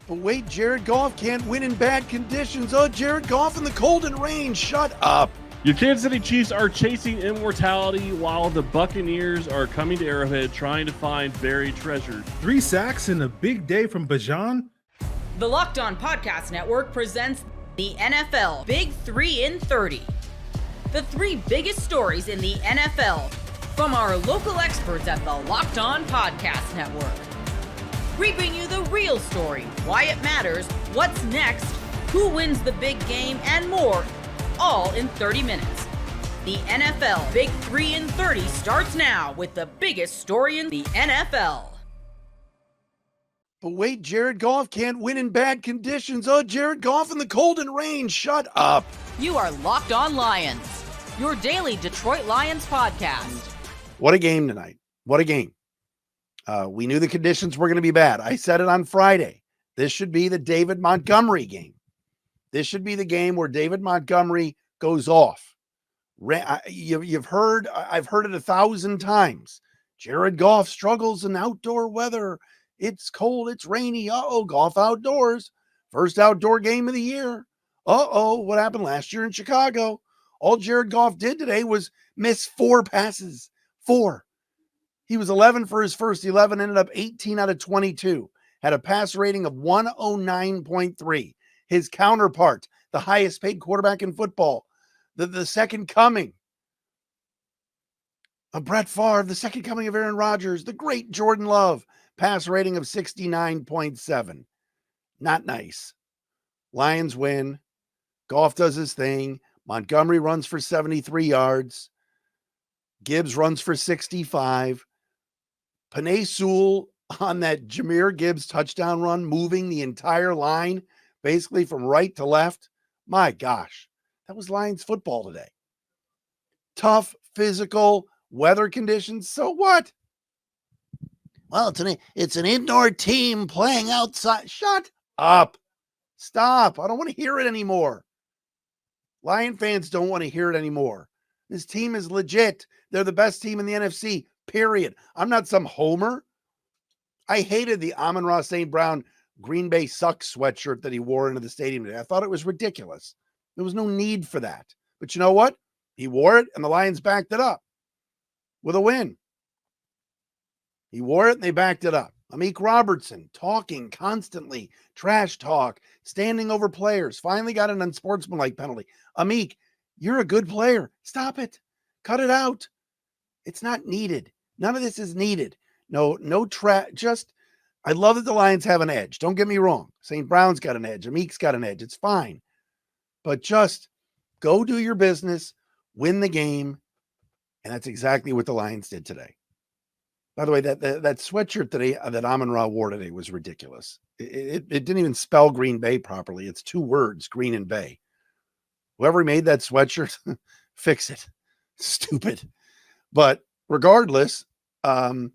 But wait, Jared Goff can't win in bad conditions. Oh, Jared Goff in the cold and rain. Shut up. Your Kansas City Chiefs are chasing immortality while the Buccaneers are coming to Arrowhead trying to find buried treasure. 3 sacks in a big day from Bajan. The Locked On Podcast Network presents the NFL Big 3 in 30. The 3 biggest stories in the NFL from our local experts at the Locked On Podcast Network. We bring you the real story, why it matters, what's next, who wins the big game, and more, all in 30 minutes. The NFL Big 3 in 30 starts now with the biggest story in the NFL. But wait, Jared Goff can't win in bad conditions. Oh, Jared Goff in the cold and rain. Shut up. You are Locked On Lions, your daily Detroit Lions podcast. What a game tonight. What a game. We knew the conditions were going to be bad. I said it on Friday. This should be the David Montgomery game. This should be the game where David Montgomery goes off. I've heard it 1,000 times. Jared Goff struggles in outdoor weather. It's cold. It's rainy. Uh-oh, Goff outdoors. First outdoor game of the year. Uh-oh, what happened last year in Chicago? All Jared Goff did today was miss 4 passes. 4. He was 11 for his first 11, ended up 18 out of 22. Had a pass rating of 109.3. His counterpart, the highest paid quarterback in football, the second coming of Brett Favre, the second coming of Aaron Rodgers, the great Jordan Love, pass rating of 69.7. Not nice. Lions win. Goff does his thing. Montgomery runs for 73 yards. Gibbs runs for 65. Penei Sewell on that Jahmyr Gibbs touchdown run, moving the entire line, basically from right to left. My gosh, that was Lions football today. Tough, physical, weather conditions. So what? Well, it's an indoor team playing outside. Shut up. Stop. I don't want to hear it anymore. Lion fans don't want to hear it anymore. This team is legit. They're the best team in the NFC, period. I'm not some homer. I hated the Amon-Ra St. Brown Green Bay Sucks sweatshirt that he wore into the stadium today. I thought it was ridiculous. There was no need for that. But you know what? He wore it, and the Lions backed it up with a win. He wore it, and they backed it up. Amik Robertson talking constantly, trash talk, standing over players, finally got an unsportsmanlike penalty. Amik, you're a good player. Stop it. Cut it out. It's not needed. None of this is needed. No just, I love that the Lions have an edge. Don't get me wrong. St. Brown's got an edge. Amik's got an edge. It's fine. But just go do your business, win the game. And that's exactly what the Lions did today. By the way, that sweatshirt today that Amon-Ra wore today was ridiculous. It didn't even spell Green Bay properly. It's 2 words, Green and Bay. Whoever made that sweatshirt, fix it. Stupid. But regardless, I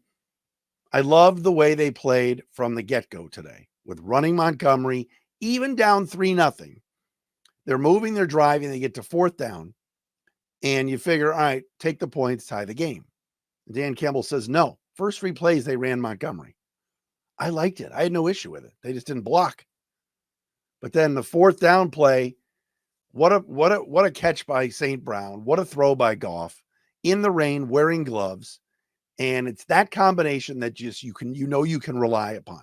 love the way they played from the get-go today with running Montgomery, even down 3-0. They're moving, they're driving, they get to 4th down, and you figure, all right, take the points, tie the game. Dan Campbell says, no. First 3 plays, they ran Montgomery. I liked it. I had no issue with it. They just didn't block. But then the 4th down play, what a catch by St. Brown. What a throw by Goff in the rain, wearing gloves. And it's that combination that just you can rely upon.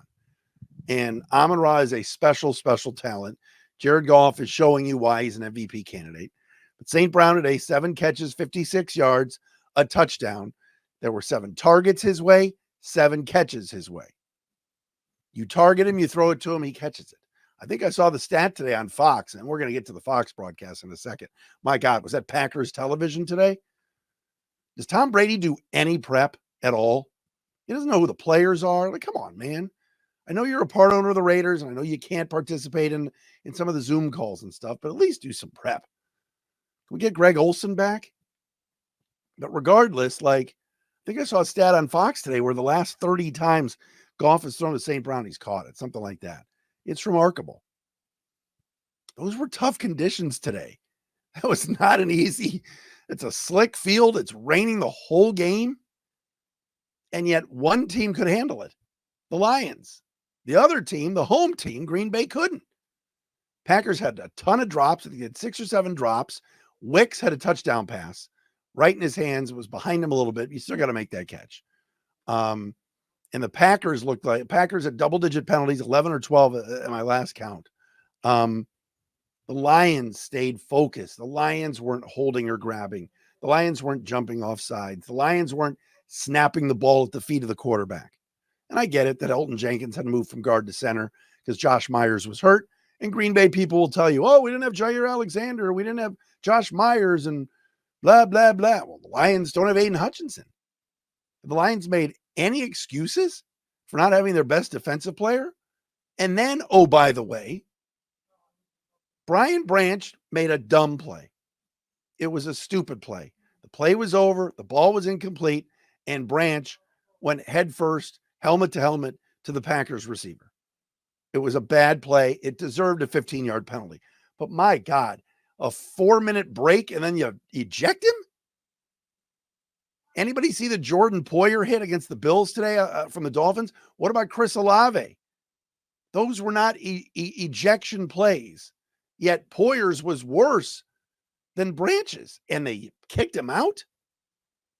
And Amon-Ra is a special, special talent. Jared Goff is showing you why he's an MVP candidate. But St. Brown today, 7 catches, 56 yards, a touchdown. There were 7 targets his way, 7 catches his way. You target him, you throw it to him, he catches it. I think I saw the stat today on Fox, and we're going to get to the Fox broadcast in a second. My God, was that Packers television today? Does Tom Brady do any prep at all? He doesn't know who the players are. Like, come on, man. I know you're a part owner of the Raiders, and I know you can't participate in some of the Zoom calls and stuff, but at least do some prep. Can we get Greg Olsen back? But regardless, like, I think I saw a stat on Fox today where the last 30 times Goff has thrown to St. Brown, he's caught it, something like that. It's remarkable. Those were tough conditions today. That was not an easy. It's a slick field. It's raining the whole game. And yet one team could handle it. The Lions. The other team, the home team, Green Bay, couldn't. Packers had a ton of drops. They had 6 or 7 drops. Wicks had a touchdown pass right in his hands. It was behind him a little bit. You still got to make that catch. And the Packers looked like Packers had double-digit penalties, 11 or 12 at my last count. The Lions stayed focused. The Lions weren't holding or grabbing. The Lions weren't jumping off sides. The Lions weren't snapping the ball at the feet of the quarterback. And I get it that Elton Jenkins had to move from guard to center because Josh Myers was hurt. And Green Bay people will tell you, oh, we didn't have Jair Alexander. We didn't have Josh Myers and blah, blah, blah. Well, the Lions don't have Aiden Hutchinson. Have the Lions made any excuses for not having their best defensive player? And then, oh, by the way, Brian Branch made a dumb play. It was a stupid play. The play was over. The ball was incomplete. And Branch went head first, helmet to helmet, to the Packers receiver. It was a bad play. It deserved a 15-yard penalty. But my God, a 4-minute break and then you eject him? Anybody see the Jordan Poyer hit against the Bills today from the Dolphins? What about Chris Olave? Those were not ejection plays. Yet Poyer's was worse than Branch's, and they kicked him out?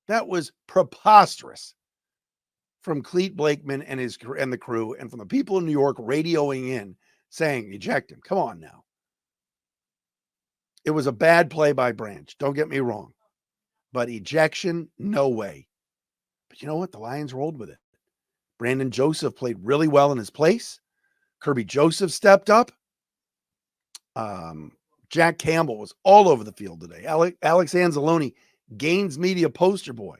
That was preposterous from Clete Blakeman and the crew, and from the people in New York radioing in saying, eject him. Come on now. It was a bad play by Branch. Don't get me wrong. But ejection, no way. But you know what? The Lions rolled with it. Brandon Joseph played really well in his place. Kirby Joseph stepped up. Jack Campbell was all over the field today. Alex Anzalone, Gaines Media poster boy,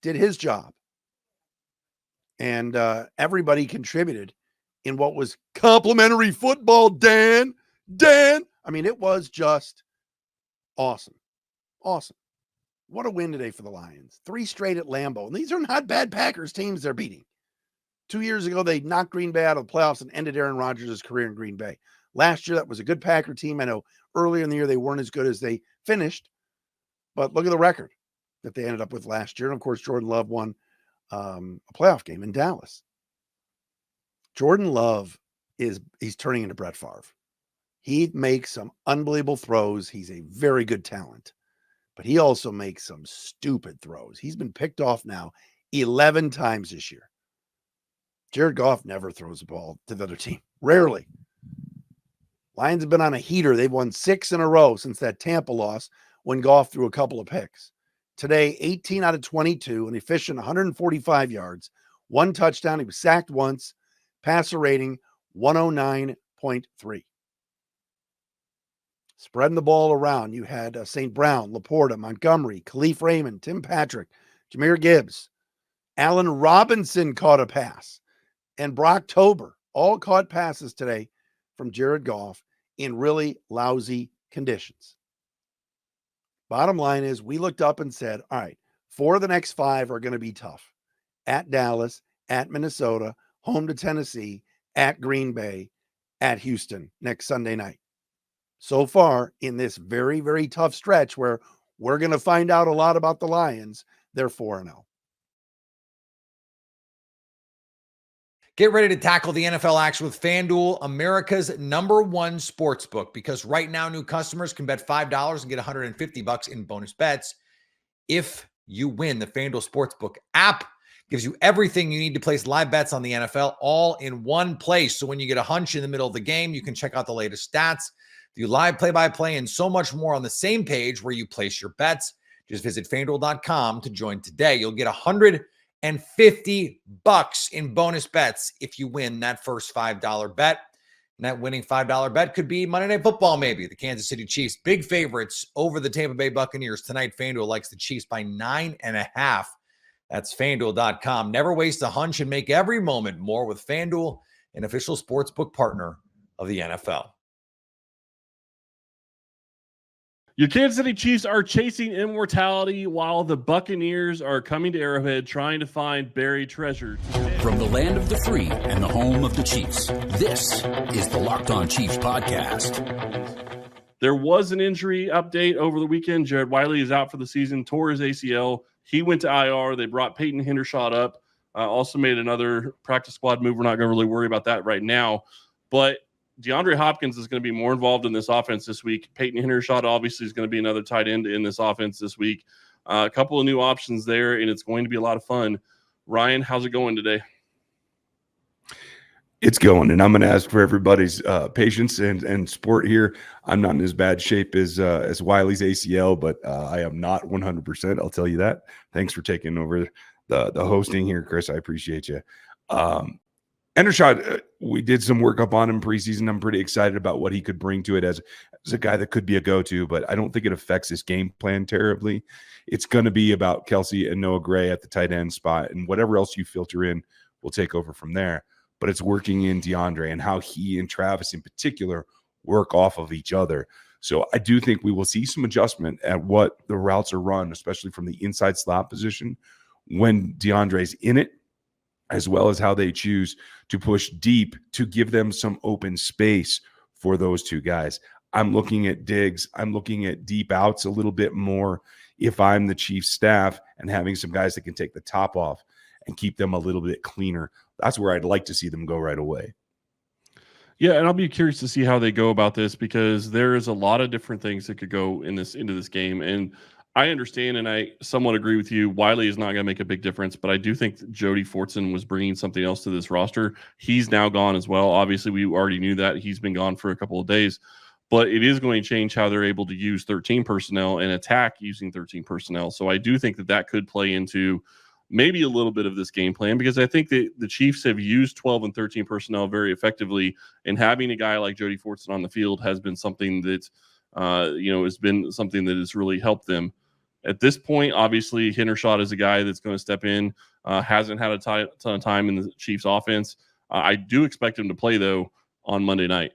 did his job. And everybody contributed in what was complimentary football, Dan. I mean, it was just awesome. Awesome. What a win today for the Lions. 3 straight at Lambeau. And these are not bad Packers teams they're beating. 2 years ago, they knocked Green Bay out of the playoffs and ended Aaron Rodgers' career in Green Bay. Last year, that was a good Packer team. I know earlier in the year, they weren't as good as they finished. But look at the record that they ended up with last year. And, of course, Jordan Love won a playoff game in Dallas. Jordan Love he's turning into Brett Favre. He makes some unbelievable throws. He's a very good talent. But he also makes some stupid throws. He's been picked off now 11 times this year. Jared Goff never throws the ball to the other team. Rarely. Lions have been on a heater. They've won 6 in a row since that Tampa loss when Goff threw a couple of picks. Today, 18 out of 22, an efficient 145 yards, 1 touchdown. He was sacked once. Passer rating 109.3. Spreading the ball around, you had St. Brown, Laporta, Montgomery, Khalif Raymond, Tim Patrick, Jahmyr Gibbs. Allen Robinson caught a pass. And Brock Tober all caught passes today from Jared Goff in really lousy conditions. Bottom line is we looked up and said, all right, 4 of the next 5 are going to be tough. At Dallas, at Minnesota, home to Tennessee, at Green Bay, at Houston next Sunday night. So far in this very, very tough stretch where we're going to find out a lot about the Lions, they're 4-0. Get ready to tackle the NFL action with FanDuel, America's #1 sportsbook, because right now new customers can bet $5 and get $150 in bonus bets if you win. The FanDuel Sportsbook app gives you everything you need to place live bets on the NFL all in one place. So when you get a hunch in the middle of the game, you can check out the latest stats, view live play-by-play, and so much more on the same page where you place your bets. Just visit FanDuel.com to join today. You'll get $150 in bonus bets if you win that first $5 bet. And that winning $5 bet could be Monday Night Football, maybe. The Kansas City Chiefs, big favorites over the Tampa Bay Buccaneers tonight. FanDuel likes the Chiefs by 9.5. That's FanDuel.com. Never waste a hunch and make every moment more with FanDuel, an official sportsbook partner of the NFL. Your Kansas City Chiefs are chasing immortality while the Buccaneers are coming to Arrowhead trying to find buried treasure. From the land of the free and the home of the Chiefs, this is the Locked On Chiefs podcast. There was an injury update over the weekend. Jared Wiley is out for the season, tore his ACL. He went to IR. They brought Peyton Hendershot up. Also made another practice squad move. We're not going to really worry about that right now. But DeAndre Hopkins is going to be more involved in this offense this week. Peyton Hendershot obviously is going to be another tight end in this offense this week. A couple of new options there, and it's going to be a lot of fun. Ryan, how's it going today? It's going, and I'm going to ask for everybody's patience and support here. I'm not in as bad shape as Wiley's ACL, but I am not 100%. I'll tell you that. Thanks for taking over the hosting here, Chris. I appreciate you. Hendershot, we did some work up on him preseason. I'm pretty excited about what he could bring to it as a guy that could be a go-to, but I don't think it affects his game plan terribly. It's going to be about Kelsey and Noah Gray at the tight end spot, and whatever else you filter in will take over from there. But it's working in DeAndre and how he and Travis in particular work off of each other. So I do think we will see some adjustment at what the routes are run, especially from the inside slot position when DeAndre's in it, as well as how they choose to push deep to give them some open space for those two guys. I'm looking at digs. I'm looking at deep outs a little bit more if I'm the Chiefs staff and having some guys that can take the top off and keep them a little bit cleaner. That's where I'd like to see them go right away. Yeah, and I'll be curious to see how they go about this because there is a lot of different things that could go into this game. And I understand, and I somewhat agree with you. Wiley is not going to make a big difference, but I do think that Jody Fortson was bringing something else to this roster. He's now gone as well. Obviously, we already knew that. He's been gone for a couple of days, but it is going to change how they're able to use 13 personnel and attack using 13 personnel. So I do think that that could play into maybe a little bit of this game plan because I think that the Chiefs have used 12 and 13 personnel very effectively, and having a guy like Jody Fortson on the field has been something that has been something that has really helped them. At this point, obviously, Hendershot is a guy that's going to step in, hasn't had a ton of time in the Chiefs offense. I do expect him to play, though, on Monday night.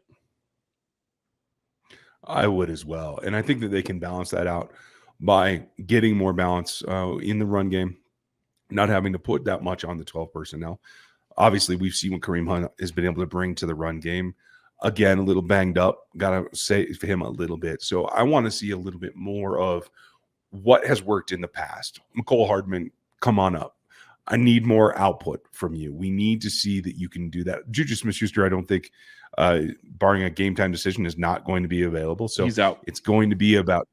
I would as well. And I think that they can balance that out by getting more balance in the run game, not having to put that much on the 12 personnel. Obviously, we've seen what Kareem Hunt has been able to bring to the run game. Again, a little banged up. Got to say for him a little bit. So I want to see a little bit more of what has worked in the past. McCole Hardman, come on up. I need more output from you. We need to see that you can do that. Juju Smith-Schuster, I don't think, barring a game time decision, is not going to be available. So he's out. It's going to be about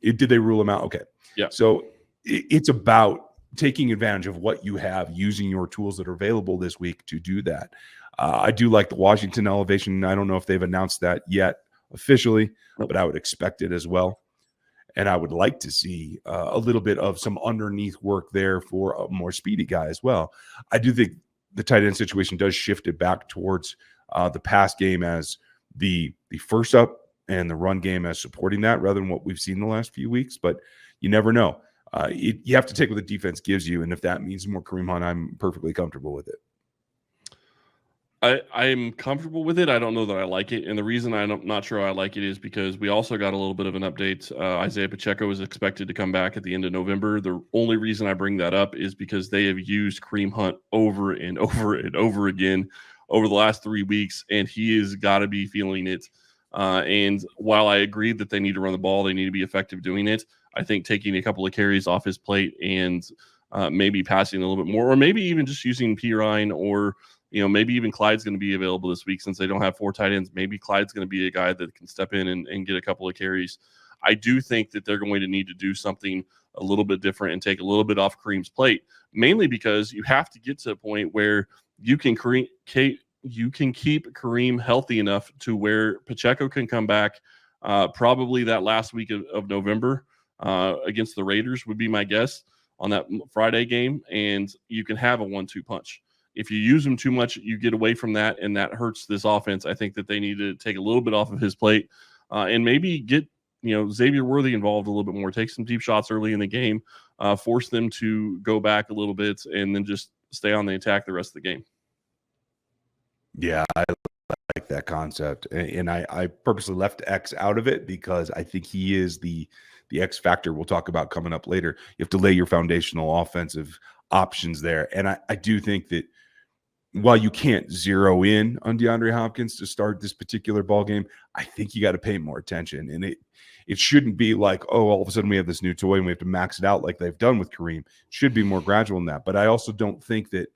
it. Did they rule him out? Okay. Yeah. So it's about taking advantage of what you have, using your tools that are available this week to do that. I do like the Washington elevation. I don't know if they've announced that yet officially, but I would expect it as well. And I would like to see a little bit of some underneath work there for a more speedy guy as well. I do think the tight end situation does shift it back towards the pass game as the first up and the run game as supporting that rather than what we've seen the last few weeks. But you never know. You have to take what the defense gives you. And if that means more Kareem Hunt, I'm perfectly comfortable with it. I'm comfortable with it. I don't know that I like it. And the reason I'm not sure I like it is because we also got a little bit of an update. Isaiah Pacheco is expected to come back at the end of November. The only reason I bring that up is because they have used Kareem Hunt over and over and over again over the last 3 weeks, and he has got to be feeling it. And while I agree that they need to run the ball, they need to be effective doing it. I think taking a couple of carries off his plate and maybe passing a little bit more, or maybe even just using Pirine or maybe even Clyde's going to be available this week since they don't have 4 tight ends. Maybe Clyde's going to be a guy that can step in and get a couple of carries. I do think that they're going to need to do something a little bit different and take a little bit off Kareem's plate, mainly because you have to get to a point where you can keep Kareem healthy enough to where Pacheco can come back probably that last week of November against the Raiders would be my guess on that Friday game, and you can have a 1-2 punch. If you use him too much, you get away from that, and that hurts this offense. I think that they need to take a little bit off of his plate and maybe get Xavier Worthy involved a little bit more. Take some deep shots early in the game, force them to go back a little bit, and then just stay on the attack the rest of the game. Yeah, I like that concept, and I purposely left X out of it because I think he is the X factor we'll talk about coming up later. You have to lay your foundational offensive options there, and I do think that while you can't zero in on DeAndre Hopkins to start this particular ball game, I think you got to pay more attention. And it shouldn't be like, oh, all of a sudden we have this new toy and we have to max it out like they've done with Kareem. It should be more gradual than that. But I also don't think that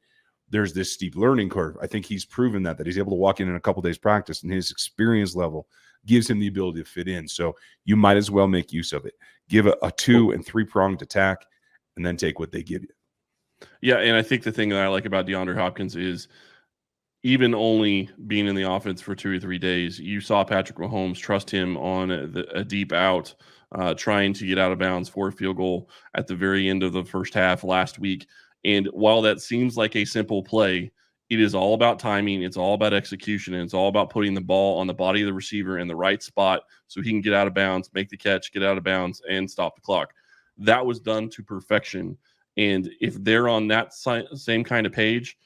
there's this steep learning curve. I think he's proven that he's able to walk in a couple days practice, and his experience level gives him the ability to fit in. So you might as well make use of it. Give a 2- and 3-pronged attack, and then take what they give you. Yeah, and I think the thing that I like about DeAndre Hopkins is even only being in the offense for 2 or 3 days, you saw Patrick Mahomes trust him on a deep out, trying to get out of bounds for a field goal at the very end of the first half last week. And while that seems like a simple play, it is all about timing. It's all about execution. And it's all about putting the ball on the body of the receiver in the right spot so he can get out of bounds, make the catch, get out of bounds, and stop the clock. That was done to perfection. And if they're on that same kind of page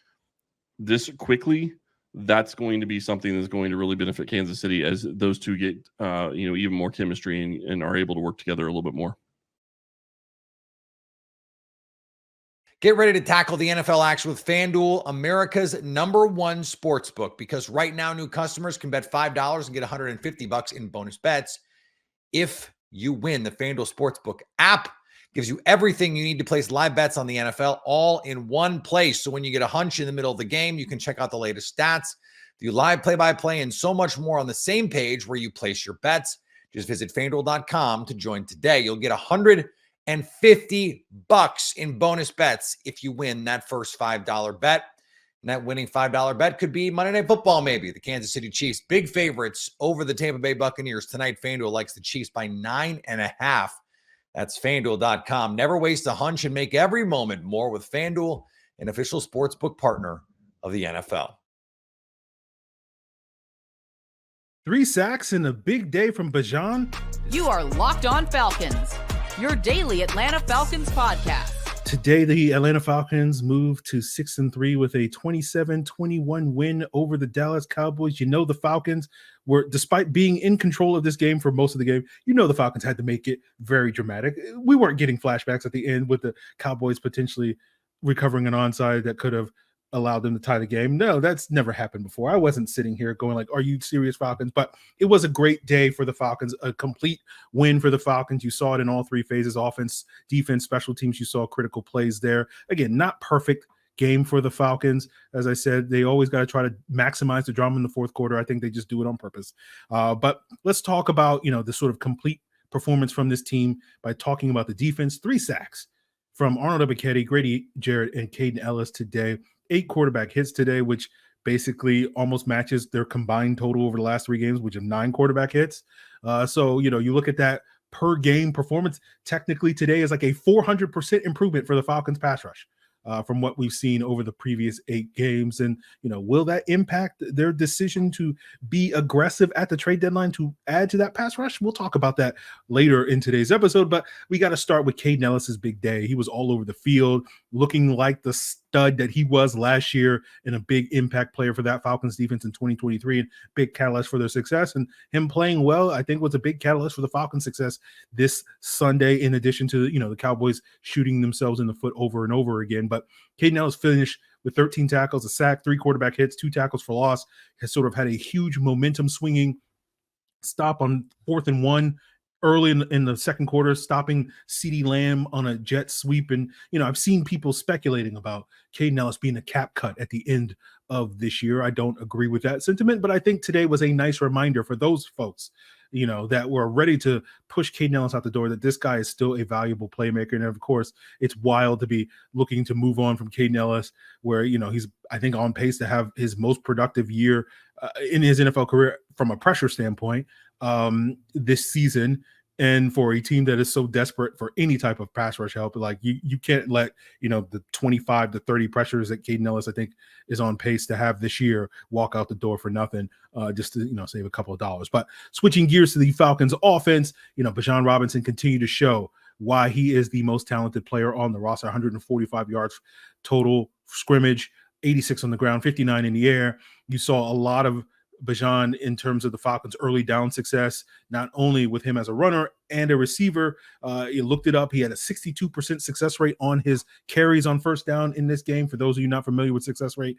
this quickly, that's going to be something that's going to really benefit Kansas City as those two get even more chemistry and are able to work together a little bit more. Get ready to tackle the NFL action with FanDuel, America's #1 sportsbook, because right now new customers can bet $5 and get $150 in bonus bets if you win. The FanDuel Sportsbook app gives you everything you need to place live bets on the NFL all in one place. So when you get a hunch in the middle of the game, you can check out the latest stats, view live play-by-play, and so much more on the same page where you place your bets. Just visit FanDuel.com to join today. You'll get $150 in bonus bets if you win that first $5 bet. And that winning $5 bet could be Monday Night Football, maybe. The Kansas City Chiefs, big favorites over the Tampa Bay Buccaneers tonight. FanDuel likes the Chiefs by 9.5. That's FanDuel.com. Never waste a hunch and make every moment more with FanDuel, an official sportsbook partner of the NFL. 3 sacks in a big day from Bajan. You are Locked On Falcons, your daily Atlanta Falcons podcast. Today, the Atlanta Falcons moved to 6-3 with a 27-21 win over the Dallas Cowboys. You know, the Falcons were, despite being in control of this game for most of the game, the Falcons had to make it very dramatic. We weren't getting flashbacks at the end with the Cowboys potentially recovering an onside that could have allowed them to tie the game. No, that's never happened before. I wasn't sitting here going like, are you serious, Falcons? But it was a great day for the Falcons, a complete win for the Falcons. You saw it in all 3 phases: offense, defense, special teams. You saw critical plays there. Again, not perfect game for the Falcons. As I said, they always got to try to maximize the drama in the fourth quarter. I think they just do it on purpose. But let's talk about, the sort of complete performance from this team by talking about the defense. 3 sacks from Arnold Ebiketie, Grady Jarrett, and Caden Ellis today. 8 quarterback hits today, which basically almost matches their combined total over the last 3 games, which of 9 quarterback hits. So, you look at that per game performance, technically today is like a 400% improvement for the Falcons pass rush from what we've seen over the previous 8 games. And, will that impact their decision to be aggressive at the trade deadline to add to that pass rush? We'll talk about that later in today's episode, but we got to start with Caden Ellis's big day. He was all over the field, looking like the stud that he was last year and a big impact player for that Falcons defense in 2023 and big catalyst for their success. And him playing well, I think, was a big catalyst for the Falcons' success this Sunday, in addition to, the Cowboys shooting themselves in the foot over and over again. But Caden Ellis finished with 13 tackles, a sack, 3 quarterback hits, 2 tackles for loss, has sort of had a huge momentum swinging stop on 4th and 1 early in the second quarter, stopping CeeDee Lamb on a jet sweep. And, I've seen people speculating about Caden Ellis being a cap cut at the end of this year. I don't agree with that sentiment, but I think today was a nice reminder for those folks, that were ready to push Caden Ellis out the door, that this guy is still a valuable playmaker. And of course, it's wild to be looking to move on from Caden Ellis, where, he's, I think, on pace to have his most productive year in his NFL career from a pressure standpoint this season. And for a team that is so desperate for any type of pass rush help, like you can't let, the 25 to 30 pressures that Caden Ellis, I think, is on pace to have this year walk out the door for nothing, just to, save a couple of dollars. But switching gears to the Falcons offense, Bijan Robinson continued to show why he is the most talented player on the roster. 145 yards total scrimmage, 86 on the ground, 59 in the air. You saw a lot of Bijan in terms of the Falcons' early down success, not only with him as a runner and a receiver. You looked it up. He had a 62% success rate on his carries on first down in this game. For those of you not familiar with success rate,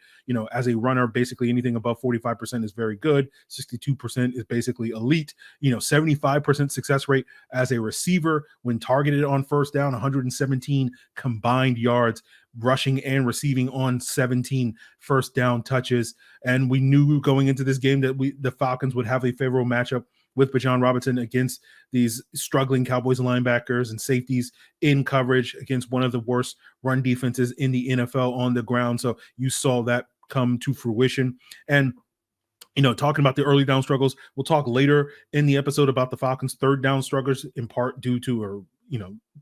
as a runner, basically anything above 45% is very good. 62% is basically elite. 75% success rate as a receiver when targeted on first down, 117 combined yards, rushing and receiving on 17 first down touches. And we knew going into this game that the Falcons would have a favorable matchup with Bijan Robinson against these struggling Cowboys linebackers and safeties in coverage against one of the worst run defenses in the NFL on the ground. So you saw that come to fruition. And talking about the early down struggles, we'll talk later in the episode about the Falcons' third down struggles, in part due to, or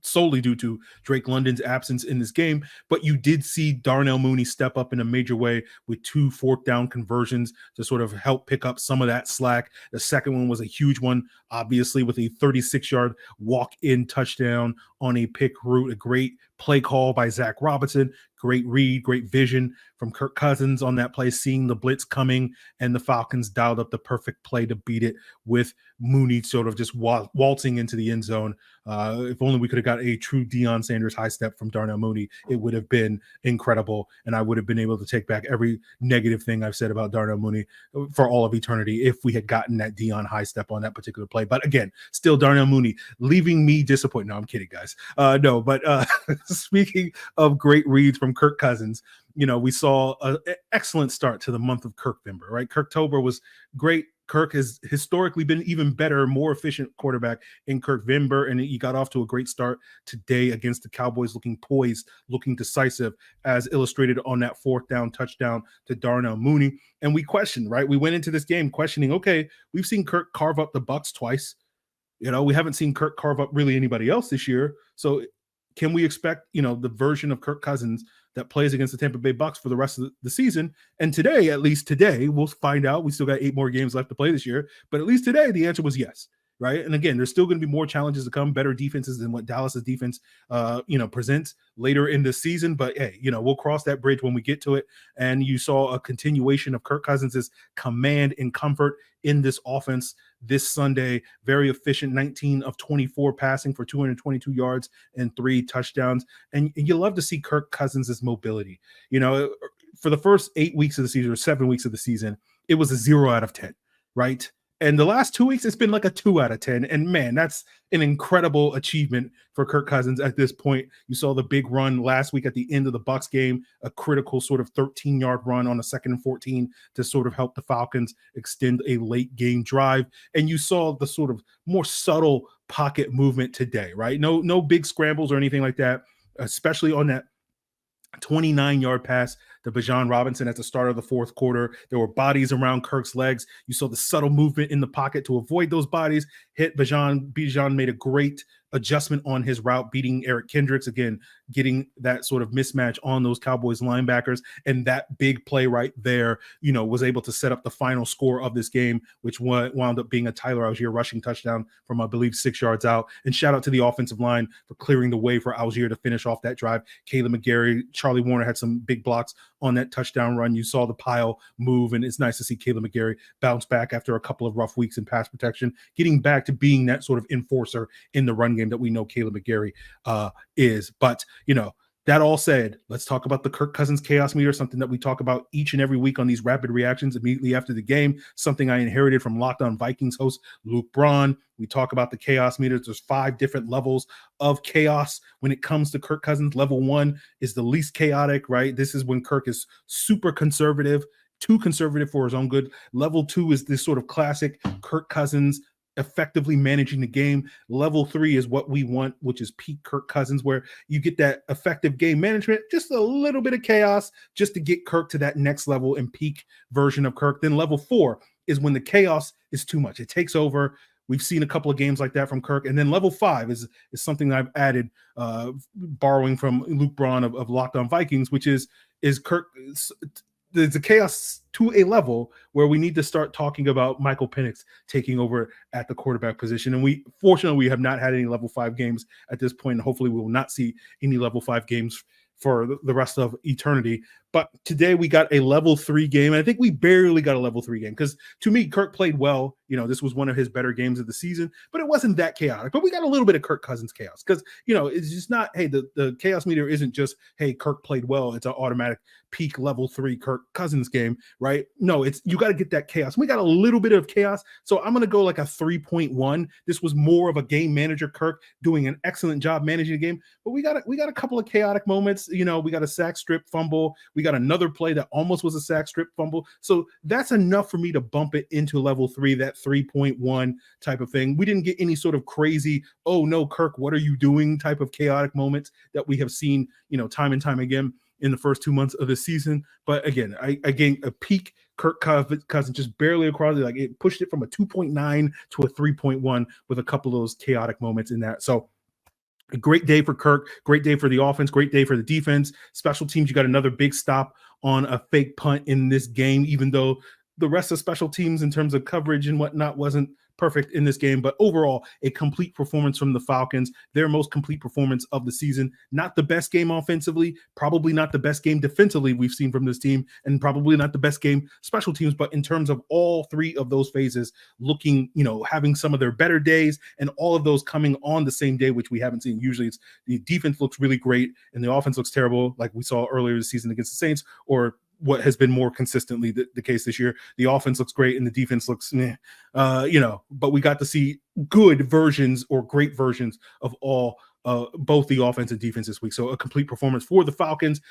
solely due to Drake London's absence in this game. But you did see Darnell Mooney step up in a major way with 2 fourth down conversions to sort of help pick up some of that slack. The second one was a huge one, obviously, with a 36-yard walk-in touchdown on a pick route, a great play call by Zach Robinson, great read, great vision from Kirk Cousins on that play, seeing the blitz coming, and the Falcons dialed up the perfect play to beat it with Mooney sort of just waltzing into the end zone. If only we could have got a true Deion Sanders high step from Darnell Mooney, it would have been incredible, and I would have been able to take back every negative thing I've said about Darnell Mooney for all of eternity if we had gotten that Deion high step on that particular play. But again, still Darnell Mooney leaving me disappointed. No, I'm kidding, guys. Speaking of great reads from Kirk Cousins, we saw an excellent start to the month of Kirkvember, right? Kirktober was great. Kirk has historically been even better, more efficient quarterback in Kirkvember, and he got off to a great start today against the Cowboys, looking poised, looking decisive, as illustrated on that fourth down touchdown to Darnell Mooney. And we questioned, right? We went into this game questioning, okay, we've seen Kirk carve up the Bucs twice. We haven't seen Kirk carve up really anybody else this year. So can we expect, the version of Kirk Cousins that plays against the Tampa Bay Bucs for the rest of the season? And today, at least today, we'll find out. We still got 8 more games left to play this year, but at least today, the answer was yes, right? And again, there's still going to be more challenges to come, better defenses than what Dallas's defense, presents later in the season. But hey, we'll cross that bridge when we get to it. And you saw a continuation of Kirk Cousins' command and comfort in this offense this Sunday. Very efficient, 19 of 24 passing for 222 yards and 3 touchdowns. And you love to see Kirk Cousins' mobility. For the first 8 weeks of the season or 7 weeks of the season, it was a 0 out of 10, right? And the last 2 weeks, it's been like a 2 out of 10. And man, that's an incredible achievement for Kirk Cousins at this point. You saw the big run last week at the end of the Bucs game, a critical sort of 13-yard run on a 2nd and 14 to sort of help the Falcons extend a late game drive. And you saw the sort of more subtle pocket movement today, right? No big scrambles or anything like that, especially on that 29-yard pass to Bijan Robinson at the start of the fourth quarter. There were bodies around Kirk's legs. You saw the subtle movement in the pocket to avoid those bodies. Hit Bijan. Bijan made a great adjustment on his route, beating Eric Kendricks, again, getting that sort of mismatch on those Cowboys linebackers. And that big play right there, was able to set up the final score of this game, which wound up being a Tyler Algier rushing touchdown from, I believe, 6 yards out. And shout out to the offensive line for clearing the way for Algier to finish off that drive. Caleb McGarry, Charlie Warner had some big blocks on that touchdown run. You saw the pile move, and it's nice to see Caleb McGarry bounce back after a couple of rough weeks in pass protection, getting back to being that sort of enforcer in the run game that we know Caleb McGarry is. But, that all said, let's talk about the Kirk Cousins chaos meter, something that we talk about each and every week on these rapid reactions immediately after the game, something I inherited from Locked On Vikings host Luke Braun. We talk about the chaos meters. There's 5 different levels of chaos when it comes to Kirk Cousins. Level 1 is the least chaotic, right? This is when Kirk is super conservative, too conservative for his own good. Level 2 is this sort of classic Kirk Cousins effectively managing the game. Level 3 is what we want, which is peak Kirk Cousins, where you get that effective game management, just a little bit of chaos just to get Kirk to that next level and peak version of Kirk. Then level 4 is when the chaos is too much. It takes over. We've seen a couple of games like that from Kirk. And then level 5 is something that I've added, borrowing from Luke Braun of Locked On Vikings, which is Kirk. There's a chaos to a level where we need to start talking about Michael Penix taking over at the quarterback position. And fortunately, we have not had any level 5 games at this point. And hopefully we will not see any level 5 games for the rest of eternity. But today we got a level 3 game. And I think we barely got a level 3 game because to me, Kirk played well. This was one of his better games of the season, but it wasn't that chaotic. But we got a little bit of Kirk Cousins chaos because, it's just not, hey, the chaos meter isn't just, hey, Kirk played well. It's an automatic peak level 3 Kirk Cousins game, right? No, you got to get that chaos. We got a little bit of chaos. So I'm going to go like a 3.1. This was more of a game manager, Kirk doing an excellent job managing the game. But we got a couple of chaotic moments. We got a sack strip fumble. We got another play that almost was a sack strip fumble. So that's enough for me to bump it into level 3, that 3.1 type of thing. We didn't get any sort of crazy, oh no, Kirk, what are you doing type of chaotic moments that we have seen, time and time again in the first 2 months of the season. But again, I gained a peak Kirk Cousins just barely across it. Like it pushed it from a 2.9 to a 3.1 with a couple of those chaotic moments in that. So a great day for Kirk, great day for the offense, great day for the defense. Special teams, you got another big stop on a fake punt in this game, even though the rest of special teams in terms of coverage and whatnot wasn't perfect in this game. But overall, a complete performance from the Falcons, their most complete performance of the season. Not the best game offensively, probably not the best game defensively we've seen from this team, and probably not the best game special teams, but in terms of all three of those phases, looking, having some of their better days and all of those coming on the same day, which we haven't seen. Usually it's the defense looks really great and the offense looks terrible, like we saw earlier this season against the Saints, or what has been more consistently the case this year. The offense looks great and the defense looks but we got to see good versions or great versions of all both the offense and defense this week. So a complete performance for the Falcons.